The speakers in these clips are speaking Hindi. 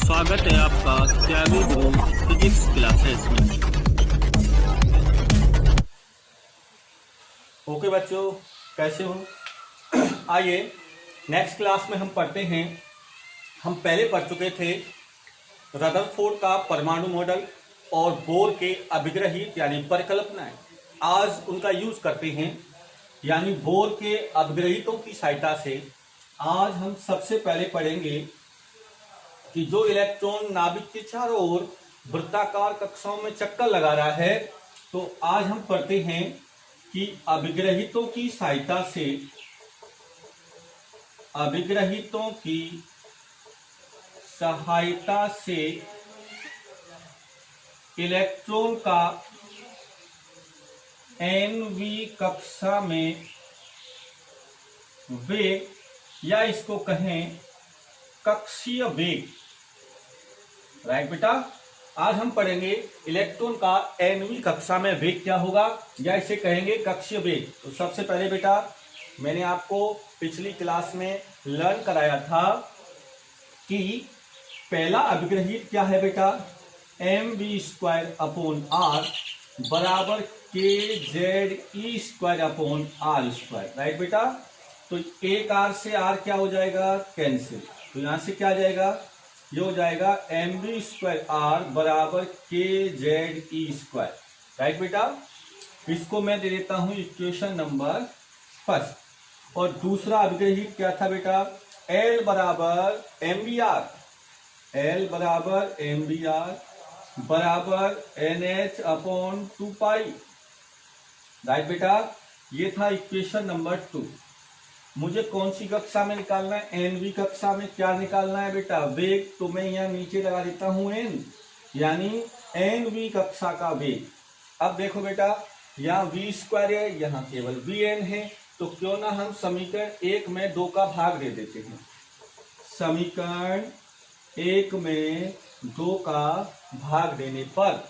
स्वागत है आपका कैवी गुरु फिजिक्स क्लासेस में। ओके बच्चों, कैसे हो? आइए नेक्स्ट क्लास में हम पढ़ते हैं। हम पहले पढ़ चुके थे रदरफोर्ड का परमाणु मॉडल और बोर के अभिग्रहित यानी परिकल्पनाएं। आज उनका यूज करते हैं, यानी बोर के अभिग्रहितों की सहायता से आज हम सबसे पहले पढ़ेंगे कि जो इलेक्ट्रॉन नाभिक के चारों ओर वृत्ताकार कक्षाओं में चक्कर लगा रहा है, तो आज हम पढ़ते हैं कि अभिग्रहितों की सहायता से इलेक्ट्रॉन का nवी कक्षा में वेग, या इसको कहें कक्षीय वेग। राइट बेटा, आज हम पढ़ेंगे इलेक्ट्रॉन का nवी कक्षा में वेग क्या होगा, या इसे कहेंगे कक्षीय वेग। तो सबसे पहले बेटा, मैंने आपको पिछली क्लास में लर्न कराया था कि पहला अभिग्रहित क्या है बेटा, mv² बराबर kZe²/r²। राइट बेटा, तो एक r से r क्या हो जाएगा, कैंसिल। तो यहां से क्या आ जाएगा, ये हो जाएगा mv² बराबर kZe²। राइट बेटा, इसको मैं दे देता हूं इक्वेशन नंबर फर्स्ट। और दूसरा अभिग्रहित क्या था बेटा, L बराबर mvr बराबर NH/2π। राइट बेटा, ये था इक्वेशन नंबर 2। मुझे कौन सी कक्षा में निकालना है, nवी कक्षा में। क्या निकालना है बेटा, वेग। तो मैं यहाँ नीचे लगा देता हूं n, यानी nवी कक्षा का वेग। अब देखो बेटा, यहाँ v² है, यहाँ केवल vn है, तो क्यों ना हम समीकरण 1 में 2 का भाग दे देते हैं। समीकरण 1 में 2 का भाग देने पर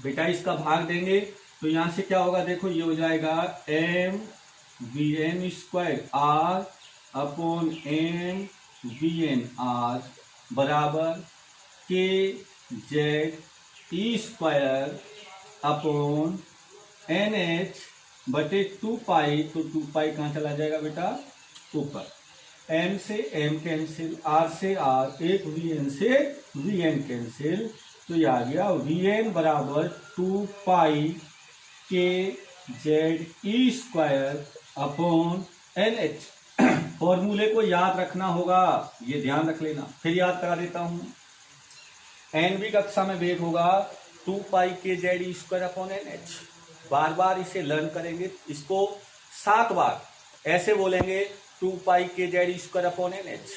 बेटा इसका भाग देंगे तो यहां से क्या होगा, देखो ये हो जाएगा mvn²/mvnr बराबर kZe²/NH/2π। तो 2π कहाँ चला जाएगा बेटा, ऊपर। m से m कैंसिल, r से r, एक vn से vn कैंसिल, तो ये आ गया vn बराबर 2π kZe²/NH। फॉर्मूले को याद रखना होगा, ये ध्यान रख लेना। फिर याद करा देता हूं, nवी कक्षा में वेग होगा 2π kZe²/NH। बार बार इसे लर्न करेंगे, इसको 7 बार ऐसे बोलेंगे, 2π kZe²/NH,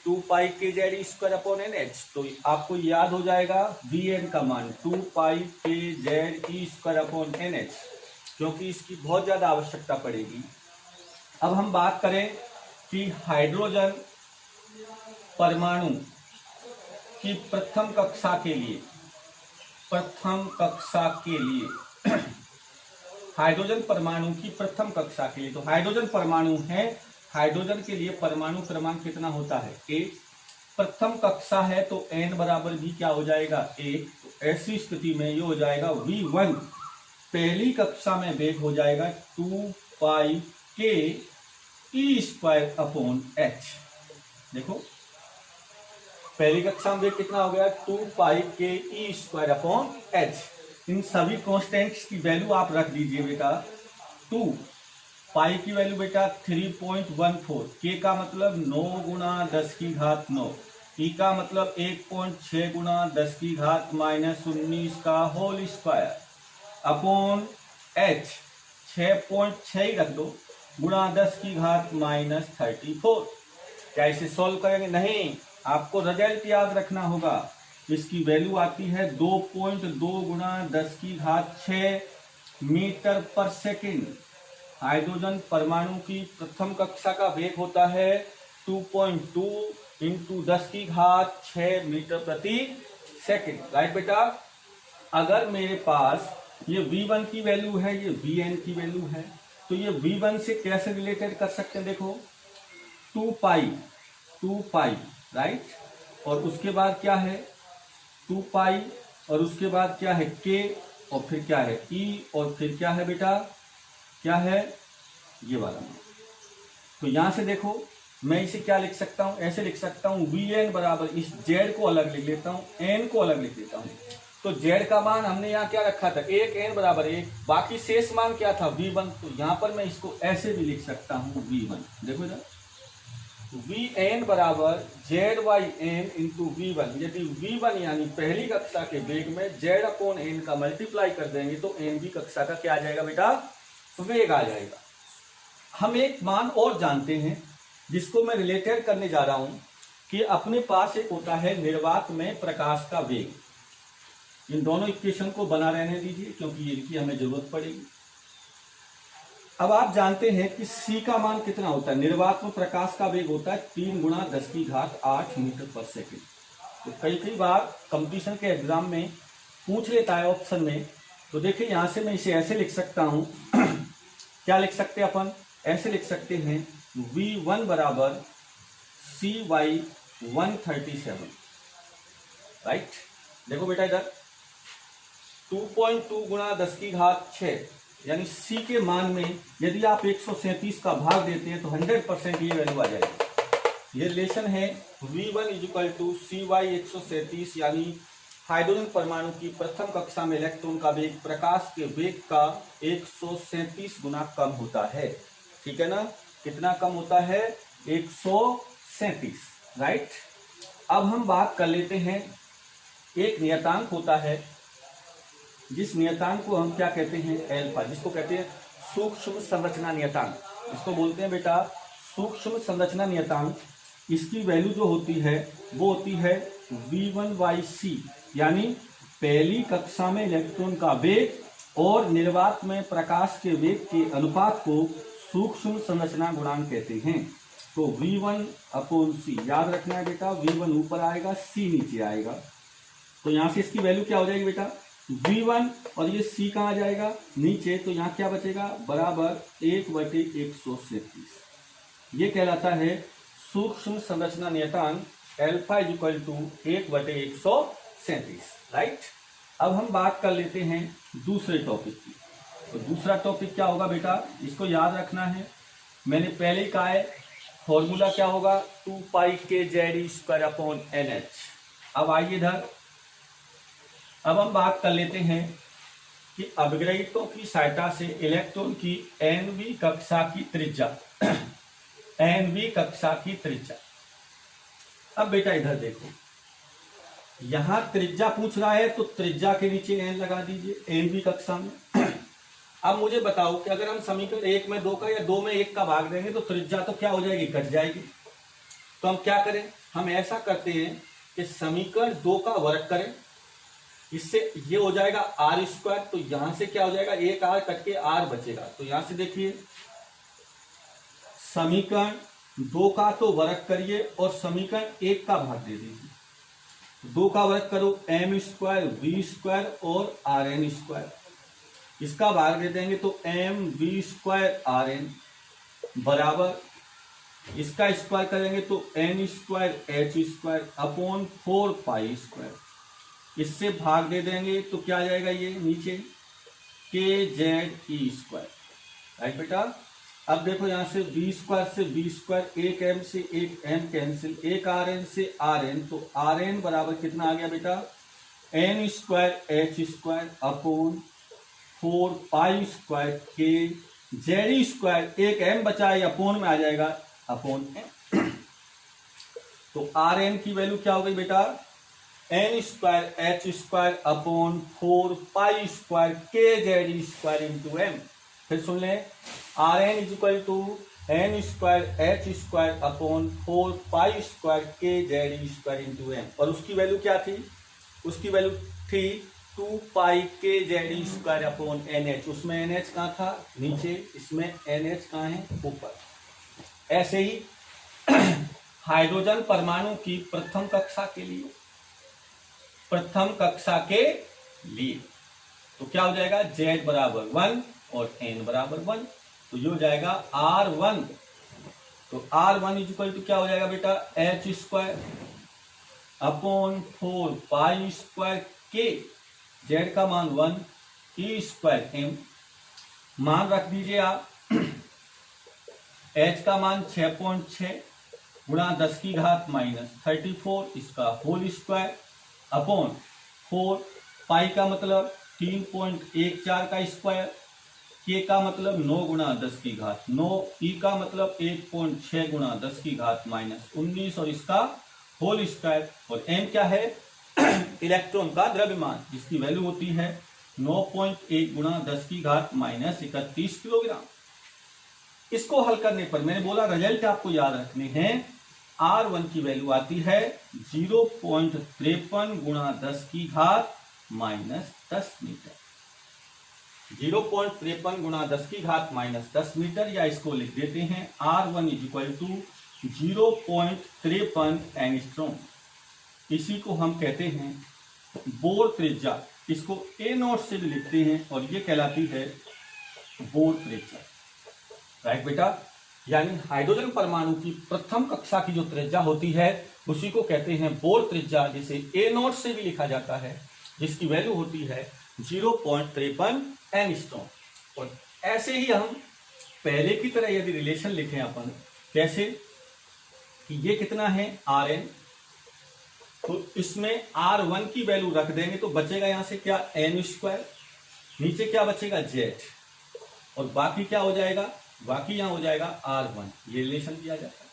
2π kZe²/NH। तो आपको याद हो जाएगा vn का मान 2π kZe²/NH, क्योंकि इसकी बहुत ज्यादा आवश्यकता पड़ेगी। अब हम बात करें कि हाइड्रोजन परमाणु की प्रथम कक्षा के लिए हाइड्रोजन परमाणु की प्रथम कक्षा के लिए, तो हाइड्रोजन परमाणु है, हाइड्रोजन के लिए परमाणु क्रमांक कितना होता है, 1। प्रथम कक्षा है तो n बराबर भी क्या हो जाएगा, 1। तो ऐसी स्थिति में ये हो जाएगा v1। पहली कक्षा में वेग हो जाएगा 2π kE²/h। देखो पहली कक्षा में वेग कितना हो गया, 2π kE²/h। इन सभी कांस्टेंट्स की वैल्यू आप रख दीजिए बेटा। 2 पाई की वैल्यू बेटा 3.14, के का मतलब 9 × 10⁻⁹, ई का मतलब 1.6 × 10⁻⁻19 का होल स्क्वायर अपॉन h 6.6 ही रख दो गुणा 10⁻⁻34। क्या इसे सॉल्व करेंगे, नहीं, आपको रिजल्ट याद रखना होगा। इसकी वैल्यू आती है 2.2 × 10⁶ मीटर पर सेकेंड। हाइड्रोजन परमाणु की प्रथम कक्षा का वेग होता है 2.2 × 10⁶ मीटर प्रति सेकेंड। राइट बेटा, अगर मेरे पास ये v1 की वैल्यू है, ये vn की वैल्यू है, तो ये v1 से कैसे रिलेटेड कर सकते हैं, देखो 2 पाई राइट, और उसके बाद क्या है 2 पाई, और उसके बाद क्या है k, और फिर क्या है e, और फिर क्या है बेटा, क्या है ये वाला मान। तो यहां से देखो मैं इसे क्या लिख सकता हूं, ऐसे लिख सकता हूं Vn बराबर, इस z को अलग लिख लेता हूं, n को अलग लिख लेता हूं। तो z का मान हमने यहाँ क्या रखा था 1, n बराबर 1, बाकी शेष मान क्या था V1। तो यहाँ पर मैं इसको ऐसे भी लिख सकता हूँ V1। देखो इधर Vn बराबर ZYn इंटू V1। यदि V1 यानी पहली कक्षा के वेग में Z अपॉन n का मल्टीप्लाई कर देंगे तो n भी कक्षा का क्या आ जाएगा बेटा, वेग आ जाएगा। हम एक मान और जानते हैं जिसको मैं रिलेटेड करने जा रहा हूं कि अपने पास एक होता है निर्वात में प्रकाश का वेग। इन दोनों इक्वेशन को बना रहने दीजिए क्योंकि इनकी हमें जरूरत पड़ेगी। अब आप जानते हैं कि c का मान कितना होता है, निर्वात में प्रकाश का वेग होता है 3 × 10⁸ मीटर पर सेकेंड। तो कई बार कंपटीशन के एग्जाम में पूछ लेता है ऑप्शन में। तो देखिए यहां से मैं इसे ऐसे लिख सकता हूं क्या लिख सकते हैं अपन, ऐसे लिख सकते हैं V1 बराबर CY137, राइट। देखो बेटा इधर 2.2 × 10⁻6 यानी C के मान में यदि आप 137 का भाग देते हैं तो 100% ये वैल्यू आ जाएगी। ये रिलेशन है V1 = CY137, यानी हाइड्रोजन परमाणु की प्रथम कक्षा में इलेक्ट्रॉन का वेग प्रकाश के वेग का 137 गुना कम होता है। ठीक है ना, कितना कम होता है, 137, राइट। अब हम बात कर लेते हैं, एक नियतांक होता है जिस नियतांक को हम क्या कहते हैं, एल्फा, जिसको कहते हैं सूक्ष्म संरचना नियतांक, इसको बोलते हैं बेटा सूक्ष्म संरचना नियतांक। इसकी वैल्यू जो होती है वो होती है V1/c, यानी पहली कक्षा में इलेक्ट्रॉन का वेग और निर्वात में प्रकाश के वेग के अनुपात को सूक्ष्म संरचना गुणांक कहते हैं। तो V1/c याद रखना है बेटा, V1 ऊपर आएगा, c नीचे आएगा। तो यहां से इसकी वैल्यू क्या हो जाएगी बेटा, V1, और ये c कहाँ आ जाएगा नीचे, तो यहाँ क्या बचेगा, बराबर 1/137। ये कहलाता है सूक्ष्म संरचना नियतांक एल्फा = 1/137, राइट। अब हम बात कर लेते हैं दूसरे टॉपिक की। तो दूसरा टॉपिक क्या होगा बेटा, इसको याद रखना है, मैंने पहले ही कहा है फॉर्मूला क्या होगा, 2 पाई kZe² NH। अब आइए इधर, अब हम बात कर लेते हैं कि अभिग्रहितों की सहायता से इलेक्ट्रॉन की nवीं कक्षा की त्रिज्या nवीं कक्षा की त्रिज्या। अब बेटा इधर देखो, यहां त्रिज्या पूछ रहा है तो त्रिज्या के नीचे n लगा दीजिए nवीं कक्षा में। अब मुझे बताओ कि अगर हम समीकरण 1 में 2 का या 2 में 1 का भाग देंगे तो त्रिज्या तो क्या हो जाएगी, कट जाएगी। तो हम क्या करें, हम ऐसा करते हैं कि समीकरण 2 का वर्ग करें, इससे ये हो जाएगा r²। तो यहां से क्या हो जाएगा, एक r कट के r बचेगा। तो यहां से देखिए समीकरण 2 का तो वर्ग करिए और समीकरण 1 का भाग दे दीजिए। 2 का वर्ग करो m² v² और rn², इसका भाग दे देंगे तो mv² rn बराबर, इसका स्क्वायर करेंगे तो n² h² अपॉन 4π²। इससे भाग दे देंगे तो क्या आ जाएगा, ये नीचे kZe², राइट बेटा। अब देखो यहां से v² से v², एक m से एक m कैंसिल, एक rn से rn, तो rn बराबर कितना आ गया बेटा, n² h² अपॉन 4π² kZe², एक m बचा है अपॉन में आ जाएगा, अपॉन m। तो rn की वैल्यू क्या हो गई बेटा, n² h² upon 4π² kZe² into m। फिर सुन लें, Rn = n² h² upon 4π² kZe² into m। और उसकी वैल्यू क्या थी, उसकी वैल्यू थी 2 पाई kZe² अपॉन NH। उसमें NH कहाँ था, नीचे, इसमें NH कहाँ है, ऊपर। ऐसे ही हाइड्रोजन परमाणु की प्रथम कक्षा के लिए, प्रथम कक्षा के लिए तो क्या हो जाएगा, Z बराबर 1 और N बराबर 1। तो ये हो जाएगा R1। तो R1 = क्या हो जाएगा बेटा, h²। अपॉन 4 पाई स्क्वायर के, जेड का मान 1, ई स्क्वायर एम, मान रख दीजिए आप एच का मान 6.6 गुणा 10 की घात -34 इसका होल स्क्वायर अपॉन 4 पाई का मतलब 3.14 का स्क्वायर, के का मतलब 9 गुणा 10 की घात 9, ई का मतलब 1.6 गुणा 10 की घात -19 और इसका होल स्क्वायर, और एम क्या है इलेक्ट्रॉन का द्रव्यमान जिसकी वैल्यू होती है 9.1 गुणा 10 की घात -31 किलोग्राम। इसको हल करने पर मैंने बोला रिजल्ट आपको याद रखने हैं, R1 की वैल्यू आती है 0.53 गुणा 10 की घात -10 मीटर। 0.53 गुणा 10 की घात -10 मीटर, या इसको लिख देते हैं R1 = 0.53 एंगस्ट्रॉम। इसी को हम कहते हैं बोर त्रिज्या, इसको A0 से भी लिखते हैं और ये कहलाती है बोर त्रिज्या। राइट बेटा, यानी हाइड्रोजन परमाणु की प्रथम कक्षा की जो त्रिज्या होती है उसी को कहते हैं बोर त्रिज्या, जिसे A0 से भी लिखा जाता है, जिसकी वैल्यू होती है 0.53 एंगस्ट्रॉम। और ऐसे ही हम पहले की तरह यदि रिलेशन लिखें अपन, कैसे कि ये कितना है Rn, तो इसमें R1 की वैल्यू रख देंगे तो बचेगा यहां से क्या n², नीचे क्या बचेगा z, और बाकी क्या हो जाएगा, बाकी यहां हो जाएगा R1। ये रिलेशन दिया जाता है।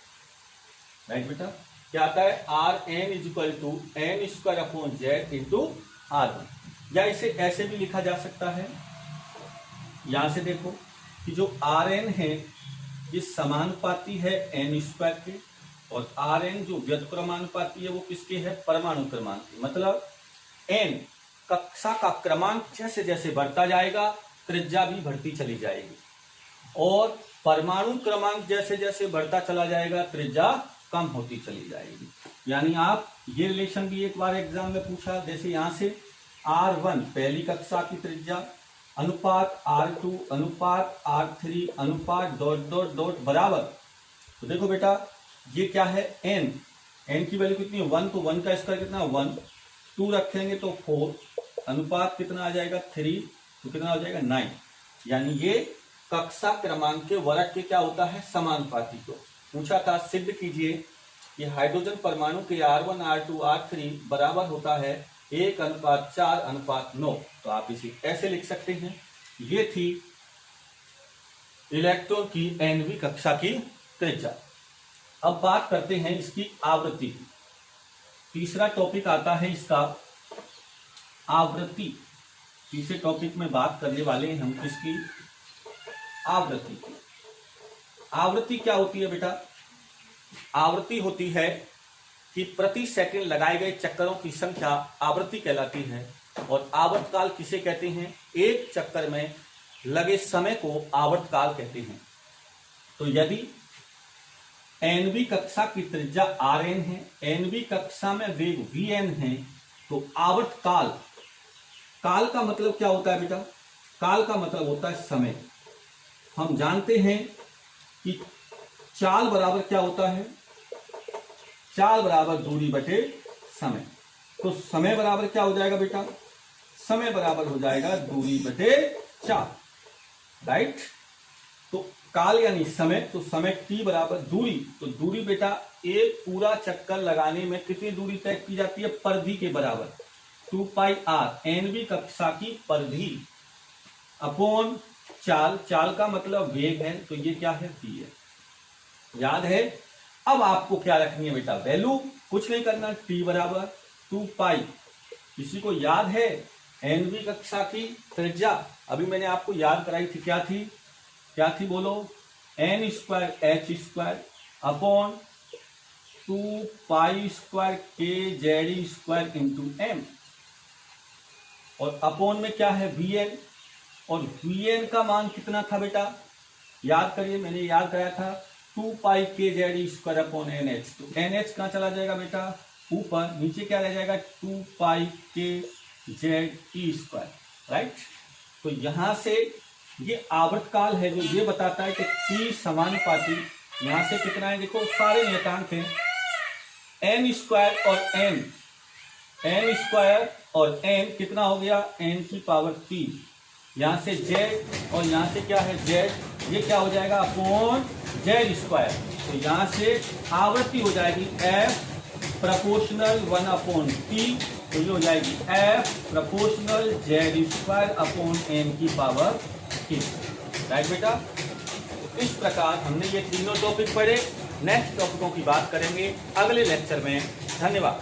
राइट बेटा, क्या आता है Rn = n² z R1, या इसे ऐसे भी लिखा जा सकता है, यहां से देखो कि जो Rn है ये समानुपाती है n² के, और Rn जो व्युत्क्रमानुपाती है वो किसके है, परमाणु क्रमांक के। मतलब n कक्षा का क्रमांक जैसे जैसे बढ़ता जाएगा त्रिज्या भी बढ़ती चली जाएगी, और परमाणु क्रमांक जैसे जैसे बढ़ता चला जाएगा त्रिज्या कम होती चली जाएगी। यानी आप ये रिलेशन भी एक बार एग्जाम में पूछा, जैसे यहां से R1 पहली कक्षा की त्रिज्या अनुपात R2 अनुपात R3 अनुपात ... बराबर, तो देखो बेटा ये क्या है n की वैल्यू कितनी है 1, तो 1 का स्क्वायर कितना 1, 2 रखेंगे तो 4, अनुपात कितना आ जाएगा 3, तो कितना हो जाएगा 9। यानी ये कक्षा क्रमांक के वर्ग के क्या होता है, समानुपाती को पूछा था। सिद्ध कीजिए कि हाइड्रोजन परमाणु के R1 R2 R3 बराबर होता है 1:4:9। तो आप इसे ऐसे लिख सकते हैं। ये थी इलेक्ट्रॉन की nवीं कक्षा की त्रिज्या। अब बात करते हैं इसकी आवृत्ति की। तीसरा टॉपिक आता है इसका आवृत्ति। तीसरे टॉपिक में बात करने वाले हैं हम इसकी आवृत्ति की। आवृत्ति क्या होती है बेटा? आवृत्ति होती है कि प्रति सेकंड लगाए गए चक्करों की संख्या आवृत्ति कहलाती है। और आवर्तकाल किसे कहते हैं? एक चक्कर में लगे समय को आवर्तकाल कहते हैं। तो यदि nवीं कक्षा की त्रिज्या Rn है, nवीं कक्षा में वेग Vn है, तो आवर्तकाल, काल का मतलब क्या होता है बेटा? काल का मतलब होता है समय। हम जानते हैं कि चाल बराबर क्या होता है? चाल बराबर दूरी बटे समय। तो समय बराबर क्या हो जाएगा बेटा? समय बराबर हो जाएगा दूरी बटे चाल। राइट? तो काल यानी समय, तो समय t बराबर दूरी। तो दूरी बेटा एक पूरा चक्कर लगाने में कितनी दूरी तय की जाती है? परिधि के बराबर 2πr, nवीं कक्षा की परिधि अपॉन चाल। चाल का मतलब वेग है, तो ये क्या है? v है। याद है? अब आपको क्या रखनी है बेटा? वैल्यू। कुछ नहीं करना, t बराबर 2π। किसी को याद है nवीं कक्षा की त्रिज्या? अभी मैंने आपको याद कराई थी, क्या थी? क्या थी बोलो? n² h² upon 2π² kz² into m। और अपॉन में क्या है? Vn। और Vn का मान कितना था बेटा? याद करिए, मैंने याद कराया था 2π kz² अपॉन nh। तो nh कहाँ चला जाएगा बेटा? ऊपर। नीचे क्या रह जाएगा? 2π kze²। राइट? तो यहां से ये आवर्तकाल है जो ये बताता है कि t समानुपाती, यहां से कितना है? देखो सारे नियतांक हैं। एन स्क्वायर और एन स्क्वायर और एन कितना हो गया, एन की पावर 3, यहाँ से जेड और यहाँ से क्या है जेड, ये क्या हो जाएगा अपॉन जेड स्क्वायर। तो यहाँ से आवृत्ति हो जाएगी एफ प्रोपोर्शनल 1/t, तो ये हो जाएगी F proportional Z square upon n की पावर 3। राइट बेटा, इस प्रकार हमने ये तीनों टॉपिक पढ़े। नेक्स्ट टॉपिकों की बात करेंगे अगले लेक्चर में। धन्यवाद।